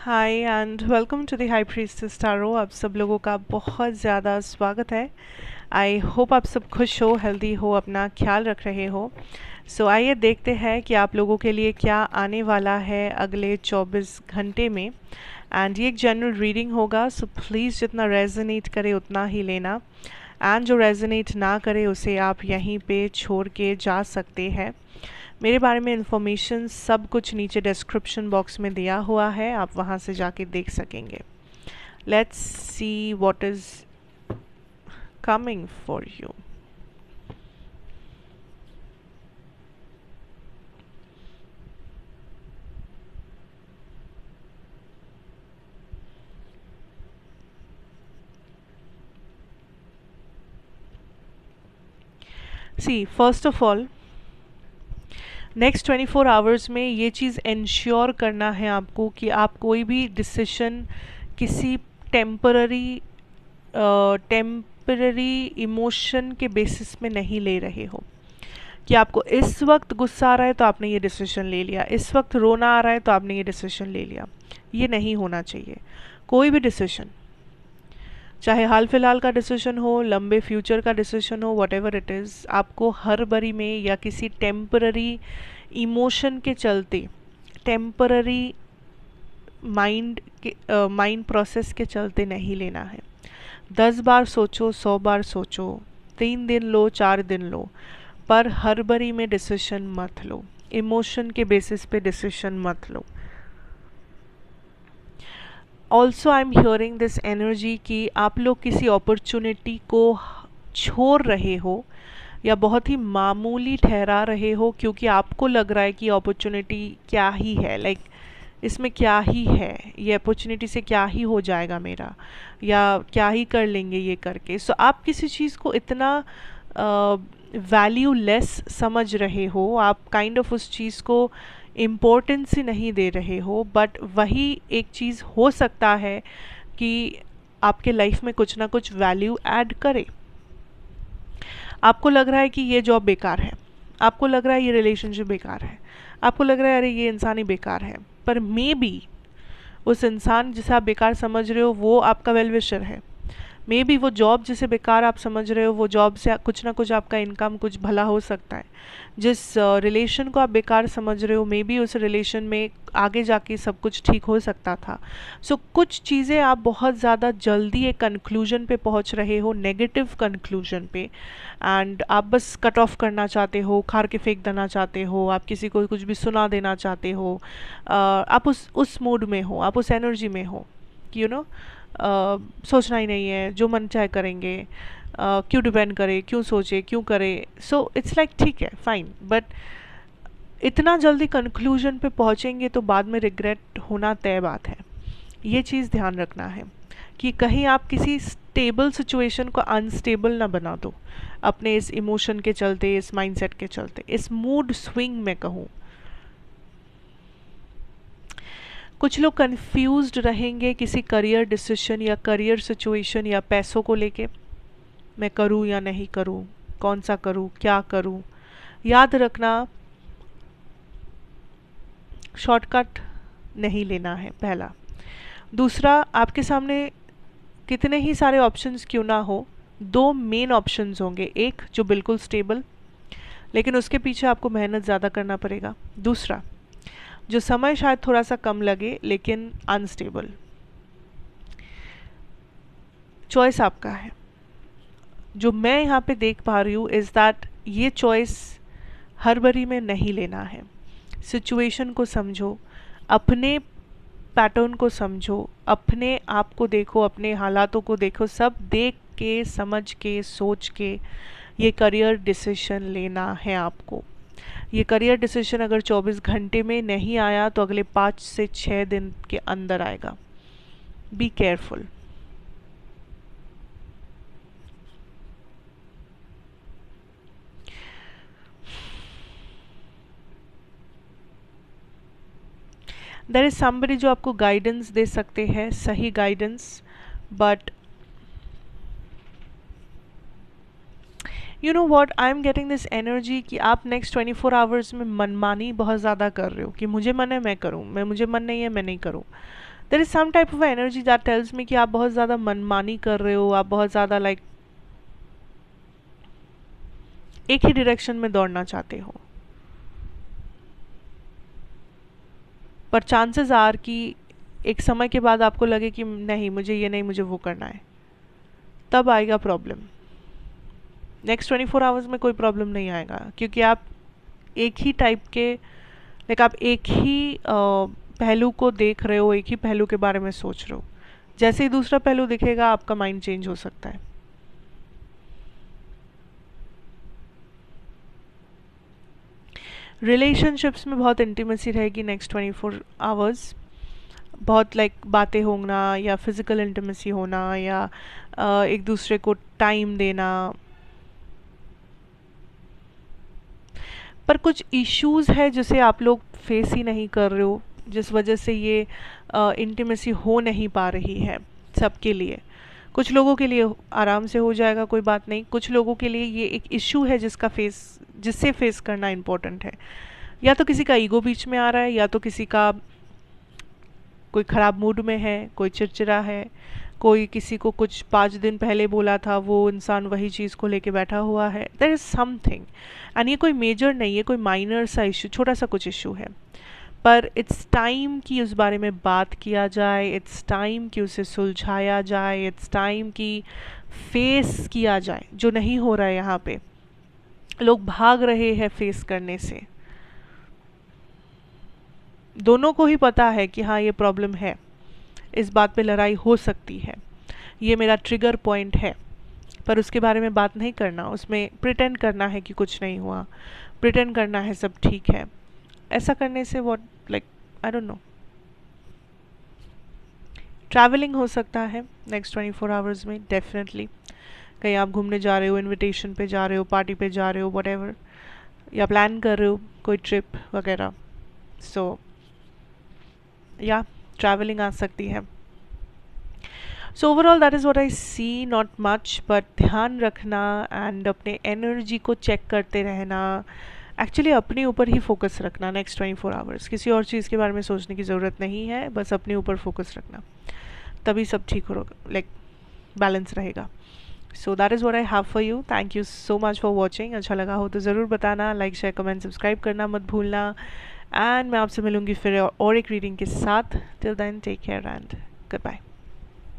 Hi and welcome to the high priestess tarot. आप सब लोगों का बहुत ज़्यादा स्वागत है। आई होप आप सब खुश हो, हेल्दी हो, अपना ख्याल रख रहे हो। सो आइए देखते हैं कि आप लोगों के लिए क्या आने वाला है अगले 24 घंटे में। एंड ये एक जनरल रीडिंग होगा, सो प्लीज़ जितना रेजोनेट करे उतना ही लेना, एंड जो रेजोनेट ना करे उसे आप यहीं पे छोड़ के जा सकते हैं। मेरे बारे में इन्फॉर्मेशन सब कुछ नीचे डिस्क्रिप्शन बॉक्स में दिया हुआ है, आप वहाँ से जाके देख सकेंगे। Let's see what is coming for you. See first of all, next 24 hours में ये चीज़ इंश्योर करना है आपको कि आप कोई भी डिसीशन किसी टेम्पररी इमोशन के बेसिस में नहीं ले रहे हो। कि आपको इस वक्त गुस्सा आ रहा है तो आपने ये डिसीजन ले लिया, इस वक्त रोना आ रहा है तो आपने ये डिसीजन ले लिया। ये नहीं होना चाहिए। कोई भी डिसीजन, चाहे हाल फिलहाल का डिसीजन हो, लंबे फ्यूचर का डिसीजन हो, व्हाटएवर इट इज़, आपको हर बरी में या किसी टेम्पररी इमोशन के चलते, टेम्पररी माइंड प्रोसेस के चलते नहीं लेना है। 10 बार सोचो, 100 बार सोचो, 3 दिन लो, 4 दिन लो, पर हर बरी में डिसीजन मत लो। इमोशन के बेसिस पे डिसीजन मत लो। Also I am hearing this energy कि आप लोग किसी अपॉर्चुनिटी को छोड़ रहे हो या बहुत ही मामूली ठहरा रहे हो, क्योंकि आपको लग रहा है कि अपॉर्चुनिटी क्या ही है, लाइक इसमें क्या ही है, ये अपॉर्चुनिटी से क्या ही हो जाएगा मेरा, या क्या ही कर लेंगे ये करके। सो आप किसी चीज़ को इतना वैल्यू लेस समझ रहे हो, आप काइंड ऑफ उस चीज़ को इम्पोर्टेंस ही नहीं दे रहे हो। बट वही एक चीज़ हो सकता है कि आपके लाइफ में कुछ ना कुछ वैल्यू ऐड करे। आपको लग रहा है कि ये जॉब बेकार है, आपको लग रहा है ये रिलेशनशिप बेकार है, आपको लग रहा है अरे ये इंसान ही बेकार है, पर मे बी उस इंसान जिसे आप बेकार समझ रहे हो वो आपका वेल विशर है। मे बी वो जॉब जिसे बेकार आप समझ रहे हो, वो जॉब से कुछ ना कुछ आपका इनकम कुछ भला हो सकता है। जिस रिलेशन को आप बेकार समझ रहे हो, मे बी उस रिलेशन में आगे जाके सब कुछ ठीक हो सकता था। सो कुछ चीज़ें आप बहुत ज़्यादा जल्दी एक कंक्लूजन पे पहुंच रहे हो, नेगेटिव कंक्लूजन पे, एंड आप बस कट ऑफ करना चाहते हो, खार के फेंक देना चाहते हो, आप किसी को कुछ भी सुना देना चाहते हो। आप उस मूड में हो, आप उस एनर्जी में हो कि सोचना ही नहीं है, जो मन चाहे करेंगे, क्यों डिपेंड करे, क्यों सोचे, क्यों करे। सो इट्स लाइक ठीक है, फाइन, बट इतना जल्दी कंक्लूजन पे पहुंचेंगे तो बाद में रिग्रेट होना तय बात है। ये चीज़ ध्यान रखना है कि कहीं आप किसी स्टेबल सिचुएशन को अनस्टेबल ना बना दो अपने इस इमोशन के चलते, इस माइंडसेट के चलते, इस मूड स्विंग में कहूँ। कुछ लोग कंफ्यूज्ड रहेंगे किसी करियर डिसीजन या करियर सिचुएशन या पैसों को लेके, मैं करूँ या नहीं करूँ, कौन सा करूँ, क्या करूँ। याद रखना, शॉर्टकट नहीं लेना है, पहला। दूसरा, आपके सामने कितने ही सारे ऑप्शंस क्यों ना हो, 2 मेन ऑप्शंस होंगे। एक जो बिल्कुल स्टेबल, लेकिन उसके पीछे आपको मेहनत ज़्यादा करना पड़ेगा। दूसरा जो समय शायद थोड़ा सा कम लगे लेकिन अनस्टेबल। चॉइस आपका है। जो मैं यहाँ पे देख पा रही हूँ इज़ दैट ये चॉइस हर बारी में नहीं लेना है। सिचुएशन को समझो, अपने पैटर्न को समझो, अपने आप को देखो, अपने हालातों को देखो, सब देख के, समझ के, सोच के ये करियर डिसीजन लेना है आपको। ये करियर डिसीजन अगर 24 घंटे में नहीं आया तो अगले 5 से 6 दिन के अंदर आएगा। Be careful. There is somebody जो आपको गाइडेंस दे सकते हैं, सही guidance, but you know what, I am getting this energy कि आप नेक्स्ट 24 आवर्स में मनमानी बहुत ज़्यादा कर रहे हो कि मुझे मन है मैं करूँ, मुझे मन नहीं है मैं नहीं करूँ। There is some type of energy that tells me कि आप बहुत ज़्यादा मनमानी कर रहे हो, आप बहुत ज़्यादा लाइक एक ही डायरेक्शन में दौड़ना चाहते हो, पर चांसेस आर कि एक समय के बाद आपको लगे कि नहीं मुझे ये नहीं, मुझे वो करना है, तब आएगा प्रॉब्लम। नेक्स्ट 24 आवर्स में कोई प्रॉब्लम नहीं आएगा, क्योंकि आप एक ही टाइप के लाइक आप एक ही पहलू को देख रहे हो, एक ही पहलू के बारे में सोच रहे हो। जैसे ही दूसरा पहलू दिखेगा आपका माइंड चेंज हो सकता है। रिलेशनशिप्स में बहुत इंटीमेसी रहेगी नेक्स्ट 24 आवर्स, बहुत लाइक बातें होना या फिजिकल इंटीमेसी होना या एक दूसरे को टाइम देना, पर कुछ इश्यूज है जिसे आप लोग फेस ही नहीं कर रहे हो, जिस वजह से ये इंटीमेसी हो नहीं पा रही है सबके लिए। कुछ लोगों के लिए आराम से हो जाएगा, कोई बात नहीं, कुछ लोगों के लिए ये एक इशू है जिससे फेस करना इम्पोर्टेंट है। या तो किसी का ईगो बीच में आ रहा है, या तो किसी का कोई ख़राब मूड में है, कोई चिड़चिड़ा है, कोई किसी को कुछ 5 दिन पहले बोला था वो इंसान वही चीज़ को लेके बैठा हुआ है। देयर इज़ समथिंग, एंड ये कोई मेजर नहीं है, कोई माइनर सा इशू, छोटा सा कुछ इशू है, पर इट्स टाइम कि उस बारे में बात किया जाए, इट्स टाइम कि उसे सुलझाया जाए, इट्स टाइम कि फेस किया जाए। जो नहीं हो रहा है यहाँ पे, लोग भाग रहे हैं फेस करने से। दोनों को ही पता है कि हाँ ये प्रॉब्लम है, इस बात पे लड़ाई हो सकती है, ये मेरा ट्रिगर पॉइंट है, पर उसके बारे में बात नहीं करना, उसमें प्रिटेंड करना है कि कुछ नहीं हुआ, प्रिटेंड करना है सब ठीक है। ऐसा करने से what like I don't know. Travelling हो सकता है नेक्स्ट 24 आवर्स में डेफिनेटली। कहीं आप घूमने जा रहे हो, इनविटेशन पे जा रहे हो, पार्टी पे जा रहे हो, व्हाटएवर, या प्लान कर रहे हो कोई ट्रिप वगैरह, सो या ट्रैवलिंग आ सकती है। So overall that is what I see, not much, but ध्यान रखना एंड अपने एनर्जी को चेक करते रहना, एक्चुअली अपने ऊपर ही फोकस रखना नेक्स्ट 24 आवर्स। किसी और चीज़ के बारे में सोचने की ज़रूरत नहीं है, बस अपने ऊपर फोकस रखना, तभी सब ठीक होगा, लाइक बैलेंस रहेगा। So that is what I have for you. Thank you so much for watching. अच्छा लगा हो तो ज़रूर बताना, लाइक शेयर कमेंट सब्सक्राइब करना मत भूलना, एंड मैं आपसे मिलूँगी फिर और एक रीडिंग के साथ। Till then take care and good bye.